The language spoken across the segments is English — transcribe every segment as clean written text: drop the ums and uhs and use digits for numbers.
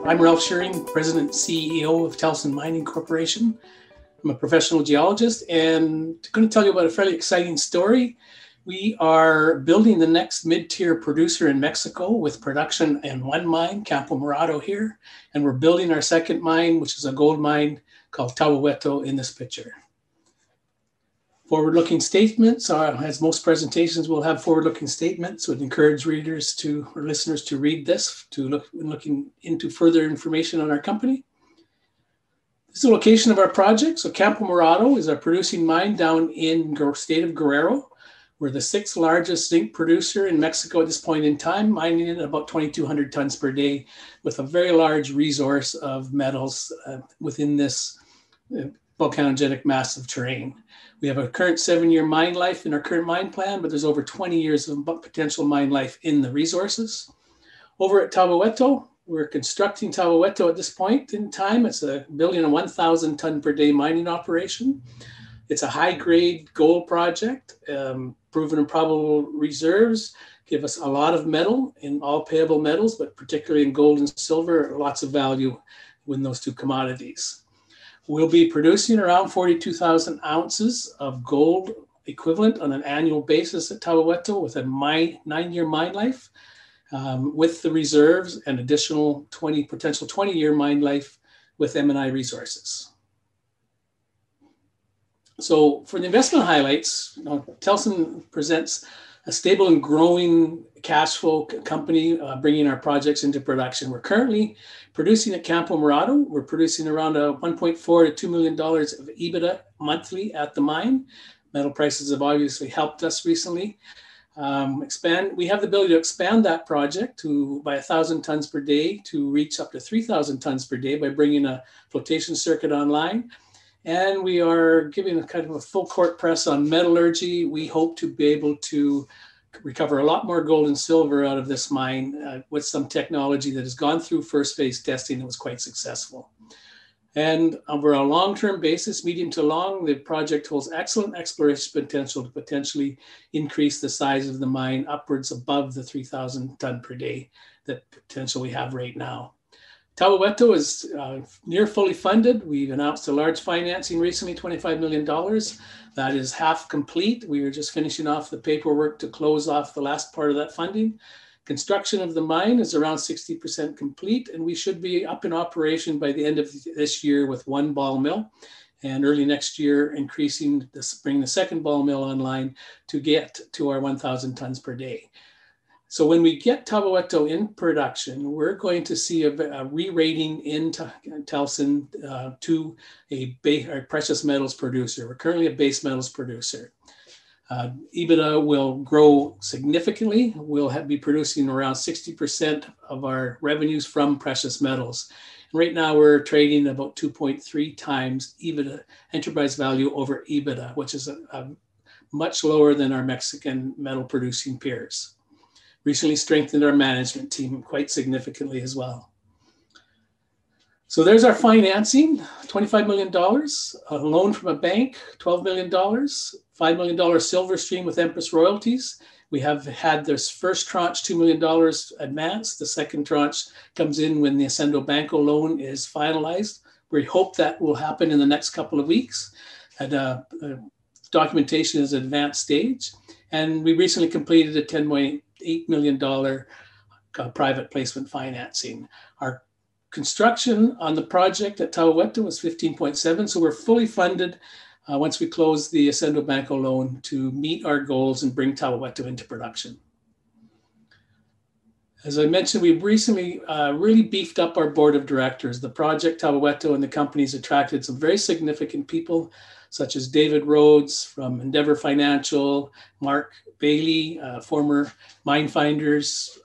I'm Ralph Shearing, President and CEO of Telson Mining Corporation. I'm a professional geologist and going to tell you about a fairly exciting story. We are building the next mid-tier producer in Mexico with production in one mine, Campbell Muerto here, and we're building our second mine, which is a gold mine called Tawaweto in this picture. Forward-looking statements, as most presentations will have forward-looking statements, would encourage readers or listeners to read this, looking into further information on our company. This is the location of our project. So Campbell Muerto is our producing mine down in the state of Guerrero. We're the sixth largest zinc producer in Mexico at this point in time, mining at about 2,200 tons per day with a very large resource of metals within this volcanogenic massive terrain. We have a current 7-year mine life in our current mine plan, but there's over 20 years of potential mine life in the resources. Over at Tawaweto, we're constructing Tawaweto at this point in time. It's building a 1,000 ton per day mining operation. It's a high-grade gold project. Proven and probable reserves give us a lot of metal in all payable metals, but particularly in gold and silver, lots of value in those two commodities. We'll be producing around 42,000 ounces of gold equivalent on an annual basis at Tawaweto with a 9-year mine life, with the reserves and additional potential 20-year mine life with M&I resources. So for the investment highlights, Telson presents a stable and growing cash flow company bringing our projects into production. We're currently producing at Campbell Muerto. We're producing around $1.4 to $2 million of EBITDA monthly at the mine. Metal prices have obviously helped us recently. We have the ability to expand that project by 1,000 tons per day to reach up to 3,000 tons per day by bringing a flotation circuit online. And we are giving a kind of a full court press on metallurgy. We hope to be able to recover a lot more gold and silver out of this mine with some technology that has gone through first phase testing and was quite successful. And over a long-term basis, medium to long, the project holds excellent exploration potential to potentially increase the size of the mine upwards above the 3,000 ton per day that potential we have right now. Tawaweto is near fully funded. We've announced a large financing recently, $25 million. That is half complete. We are just finishing off the paperwork to close off the last part of that funding. Construction of the mine is around 60% complete, and we should be up in operation by the end of this year with one ball mill, and early next year bring the second ball mill online to get to our 1,000 tons per day. So when we get Tawaweto in production, we're going to see a re-rating in Telson to a precious metals producer. We're currently a base metals producer. EBITDA will grow significantly. We'll be producing around 60% of our revenues from precious metals. Right now, we're trading about 2.3 times EBITDA, enterprise value over EBITDA, which is much lower than our Mexican metal producing peers. Recently strengthened our management team quite significantly as well. So there's our financing, $25 million, a loan from a bank, $12 million, $5 million silver stream with Empress royalties. We have had this first tranche, $2 million advanced. The second tranche comes in when the Ascendo Banco loan is finalized. We hope that will happen in the next couple of weeks. And documentation is at advanced stage. And we recently completed a $10.8 million private placement financing. Our construction on the project at Tawaweto was 15.7, so we're fully funded once we close the Ascendo Banco loan to meet our goals and bring Tawaweto into production. As I mentioned, we've recently really beefed up our board of directors. The project Tawaweto and the company's attracted some very significant people, such as David Rhodes from Endeavor Financial, Mark Bailey, former mine finders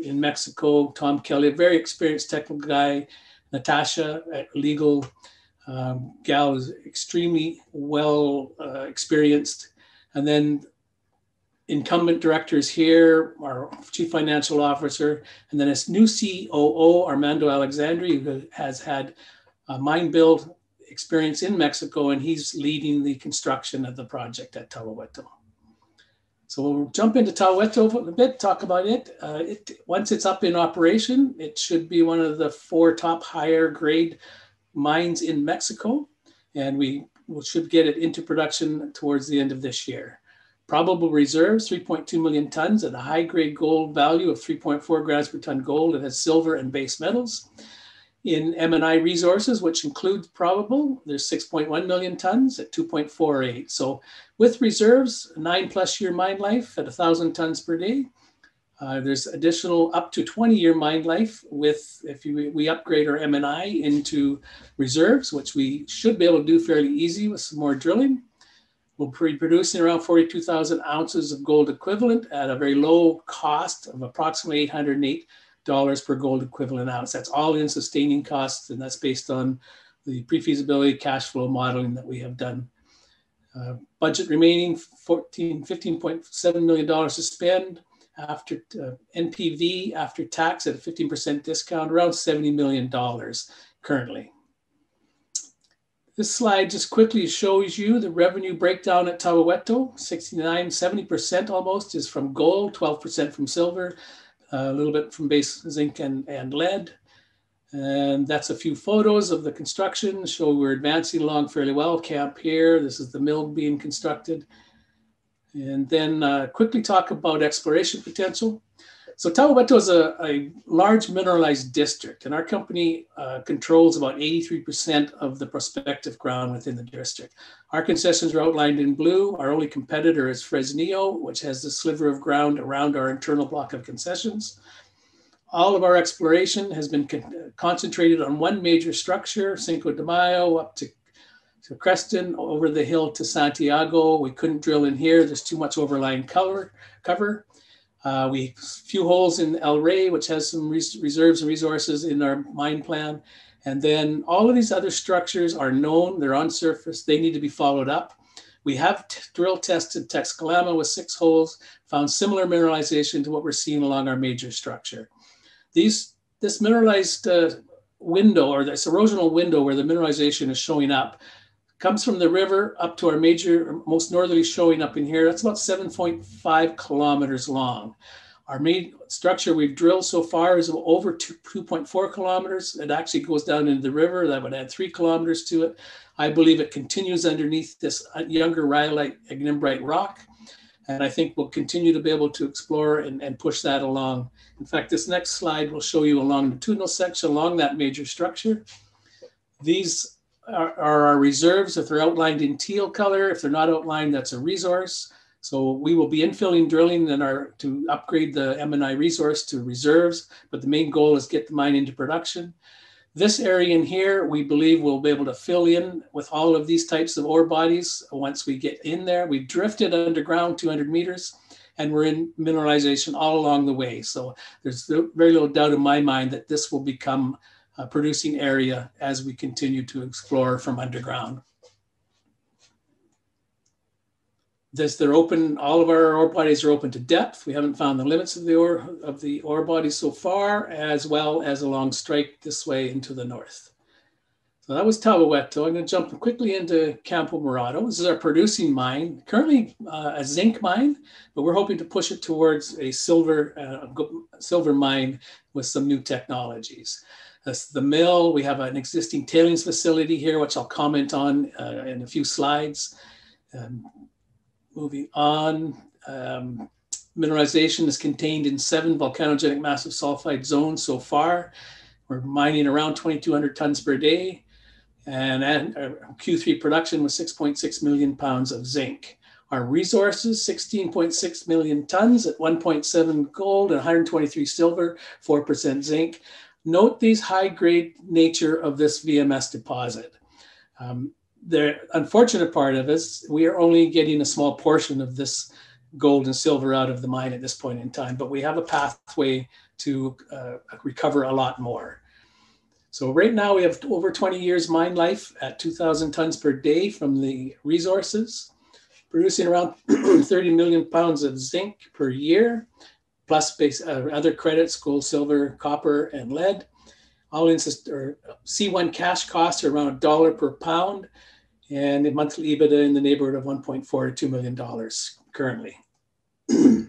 in Mexico, Tom Kelly, a very experienced technical guy, Natasha, a legal gal, is extremely well experienced. And then incumbent directors here, our chief financial officer, and then his new COO, Armando Alexandri, who has had mine build experience in Mexico, and he's leading the construction of the project at Tawaweto. So we'll jump into Tawaweto a bit, talk about it. Once it's up in operation, it should be one of the 4 top higher grade mines in Mexico, and we should get it into production towards the end of this year. Probable reserves, 3.2 million tons at a high grade gold value of 3.4 grams per ton gold. It has silver and base metals. In M&I resources, which includes probable, there's 6.1 million tons at 2.48. So with reserves, 9+ year mine life at 1,000 tons per day. There's additional up to 20-year mine life with, if we upgrade our M&I into reserves, which we should be able to do fairly easy with some more drilling. We'll be producing around 42,000 ounces of gold equivalent at a very low cost of approximately $808 per gold equivalent ounce. That's all in sustaining costs, and that's based on the pre-feasibility cash flow modeling that we have done. Budget remaining $15.7 million to spend after NPV after tax at a 15% discount, around $70 million currently. This slide just quickly shows you the revenue breakdown at Tawaweto. 70% almost is from gold, 12% from silver, a little bit from base zinc and lead. And that's a few photos of the construction. Show we're advancing along fairly well. Camp here, this is the mill being constructed. And then quickly talk about exploration potential. So Tawaweto is a large mineralized district, and our company controls about 83% of the prospective ground within the district. Our concessions are outlined in blue. Our only competitor is Fresnillo, which has the sliver of ground around our internal block of concessions. All of our exploration has been concentrated on one major structure, Cinco de Mayo, up to Creston, over the hill to Santiago. We couldn't drill in here. There's too much overlying cover. We few holes in El Rey, which has some reserves and resources in our mine plan. And then all of these other structures are known. They're on surface. They need to be followed up. We have drill tested Texcalama with 6 holes, found similar mineralization to what we're seeing along our major structure. This mineralized window, or this erosional window where the mineralization is showing up, comes from the river up to our major, most northerly showing up in here. That's about 7.5 kilometers long. Our main structure we've drilled so far is over 2.4 kilometers. It actually goes down into the river. That would add 3 kilometers to it. I believe it continues underneath this younger rhyolite ignimbrite rock. And I think we'll continue to be able to explore and push that along. In fact, this next slide will show you a longitudinal section along that major structure. These are our reserves. If they're outlined in teal color, if they're not outlined, that's a resource. So we will be infilling drilling to upgrade the M&I resource to reserves, but the main goal is get the mine into production. This area in here, we believe we'll be able to fill in with all of these types of ore bodies once we get in there. We've drifted underground 200 meters, and we're in mineralization all along the way. So there's very little doubt in my mind that this will become a producing area as we continue to explore from underground. They're open, all of our ore bodies are open to depth. We haven't found the limits of the ore bodies so far, as well as along strike this way into the north. So that was Tawaweto. I'm going to jump quickly into Campbell Muerto. This is our producing mine, currently a zinc mine, but we're hoping to push it towards a silver mine with some new technologies. That's the mill. We have an existing tailings facility here, which I'll comment on in a few slides. Moving on, mineralization is contained in 7 volcanogenic massive sulfide zones so far. We're mining around 2,200 tons per day, and Q3 production was 6.6 million pounds of zinc. Our resources, 16.6 million tons at 1.7 gold and 123 silver, 4% zinc. Note these high-grade nature of this VMS deposit. The unfortunate part of it is we are only getting a small portion of this gold and silver out of the mine at this point in time, but we have a pathway to recover a lot more. So right now we have over 20 years mine life at 2,000 tons per day from the resources, producing around 30 million pounds of zinc per year, plus other credits, gold, silver, copper, and lead. All in C1 cash costs are around $1 per pound, and a monthly EBITDA in the neighborhood of $1.4 to $2 million currently. A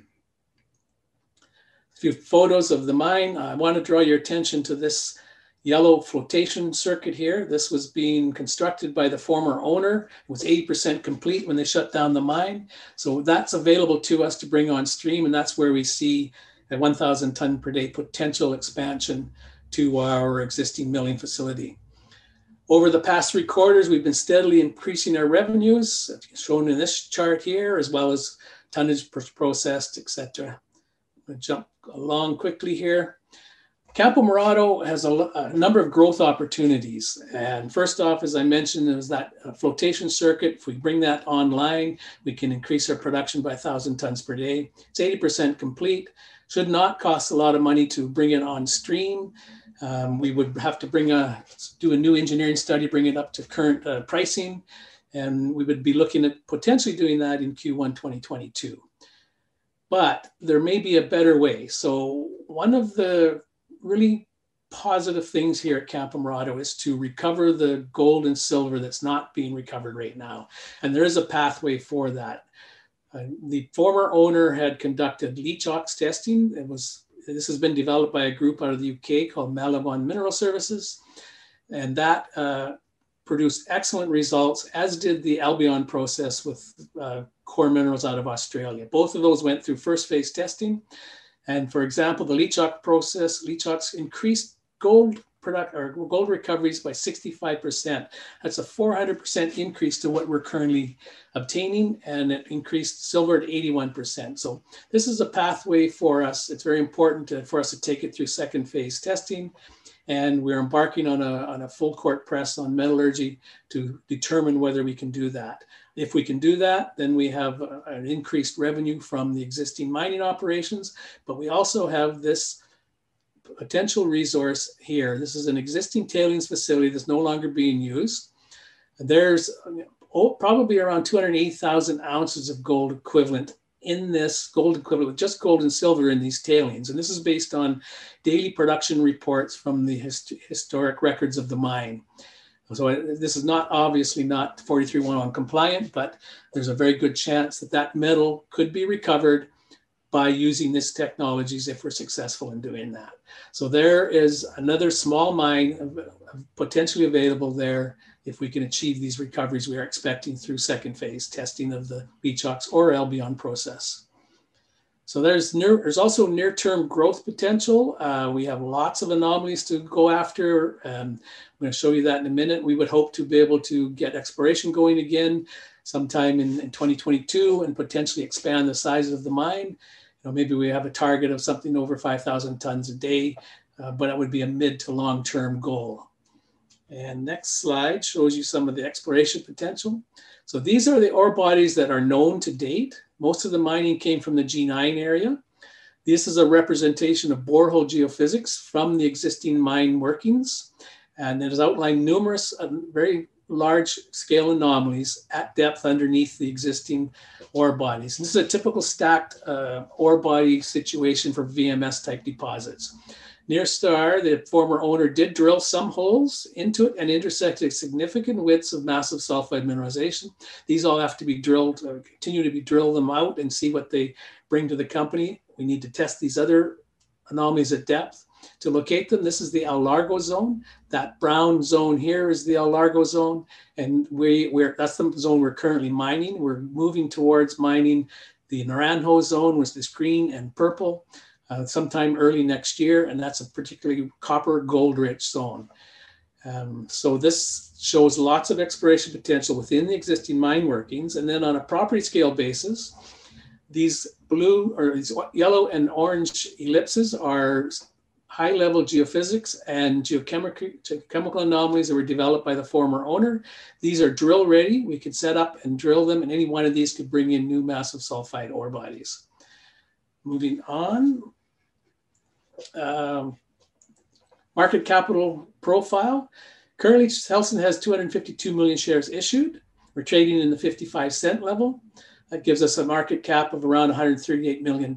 few photos of the mine. I want to draw your attention to this yellow flotation circuit here. This was being constructed by the former owner. It was 80% complete when they shut down the mine. So that's available to us to bring on stream, and that's where we see a 1,000 ton per day potential expansion to our existing milling facility. Over the past 3 quarters, we've been steadily increasing our revenues, shown in this chart here, as well as tonnage processed, etc. I'm going to jump along quickly here. Campbell Muerto has a number of growth opportunities. And first off, as I mentioned, is that flotation circuit. If we bring that online, we can increase our production by 1,000 tons per day. It's 80% complete. Should not cost a lot of money to bring it on stream. We would have to do a new engineering study, bring it up to current pricing. And we would be looking at potentially doing that in Q1 2022. But there may be a better way. So one of the really positive things here at Campbell Muerto is to recover the gold and silver that's not being recovered right now. And there is a pathway for that. The former owner had conducted leach ox testing. This has been developed by a group out of the UK called Malabon Mineral Services. And that produced excellent results, as did the Albion process with Core Minerals out of Australia. Both of those went through first phase testing. And for example, the leach ox process, leach ox increased gold recoveries by 65%. That's a 400% increase to what we're currently obtaining, and it increased silver at 81%. So this is a pathway for us. It's very important for us to take it through second phase testing, and we're embarking on a full court press on metallurgy to determine whether we can do that. If we can do that, then we have an increased revenue from the existing mining operations, but we also have this potential resource here. This is an existing tailings facility that's no longer being used. There's probably around 280,000 ounces of gold equivalent in this, just gold and silver in these tailings. And this is based on daily production reports from the historic records of the mine. So this is obviously not 43-101 compliant, but there's a very good chance that that metal could be recovered by using these technologies if we're successful in doing that. So there is another small mine potentially available there if we can achieve these recoveries we are expecting through second phase testing of the leach ox or Albion process. So there's also near-term growth potential. We have lots of anomalies to go after. I'm going to show you that in a minute. We would hope to be able to get exploration going again sometime in 2022 and potentially expand the size of the mine. Maybe we have a target of something over 5,000 tons a day, but that would be a mid to long-term goal. And next slide shows you some of the exploration potential. So these are the ore bodies that are known to date. Most of the mining came from the G9 area. This is a representation of borehole geophysics from the existing mine workings. And it has outlined numerous very large scale anomalies at depth underneath the existing ore bodies. And this is a typical stacked ore body situation for VMS type deposits. Near Star, the former owner did drill some holes into it and intersected significant widths of massive sulfide mineralization. These all have to be drilled, continue to be drilled them out and see what they bring to the company. We need to test these other anomalies at depth. To locate them, this is the El Largo zone. That brown zone here is the El Largo zone, and that's the zone we're currently mining. We're moving towards mining the Naranjo zone, which is green and purple, sometime early next year, and that's a particularly copper gold-rich zone. So this shows lots of exploration potential within the existing mine workings, and then on a property scale basis, these these yellow and orange ellipses are high-level geophysics and geochemical anomalies that were developed by the former owner. These are drill ready. We could set up and drill them, and any one of these could bring in new massive sulfide ore bodies. Moving on. Market capital profile. Currently, Telson has 252 million shares issued. We're trading in the 55-cent level. That gives us a market cap of around $138 million.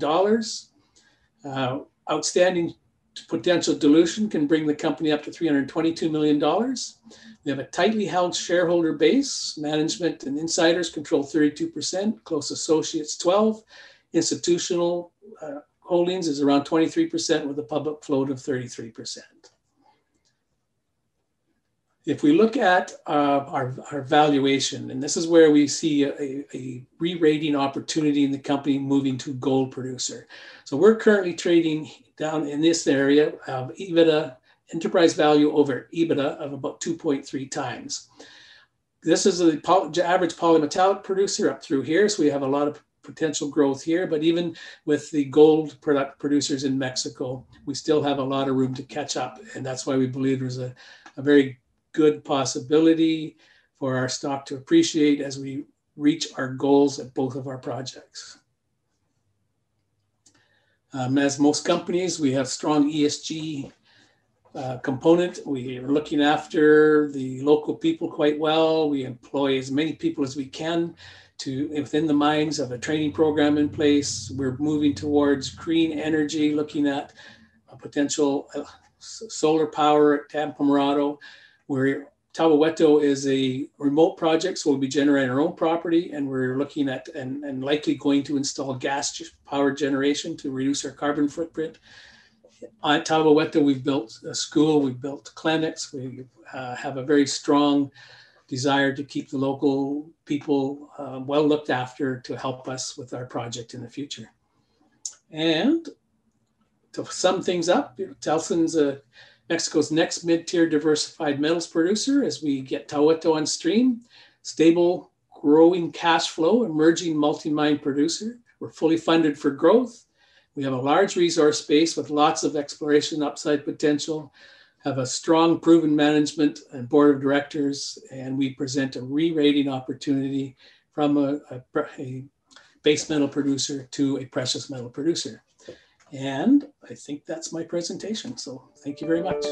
Outstanding potential dilution can bring the company up to $322 million. We have a tightly held shareholder base. Management and insiders control 32%, close associates 12%. institutional holdings is around 23% with a public float of 33%. If we look at our valuation, and this is where we see a re-rating opportunity in the company moving to gold producer. So we're currently trading down in this area of EBITDA, enterprise value over EBITDA of about 2.3 times. This is the average polymetallic producer up through here. So we have a lot of potential growth here, but even with the gold producers in Mexico, we still have a lot of room to catch up. And that's why we believe there's a very good possibility for our stock to appreciate as we reach our goals at both of our projects. As most companies, we have strong ESG component. We are looking after the local people quite well. We employ as many people as we can within the mines, have a training program in place. We're moving towards green energy, looking at a potential solar power at Campbell Muerto. Tawaweto is a remote project, so we'll be generating our own property, and we're looking at and likely going to install gas power generation to reduce our carbon footprint. At Tawaweto, we've built a school, we've built clinics, we have a very strong desire to keep the local people well looked after to help us with our project in the future. And to sum things up, Telson's Mexico's next mid-tier diversified metals producer as we get Tawaweto on stream, stable, growing cash flow, emerging multi-mine producer. We're fully funded for growth. We have a large resource base with lots of exploration upside potential, have a strong proven management and board of directors, and we present a re-rating opportunity from a base metal producer to a precious metal producer. And I think that's my presentation. So thank you very much.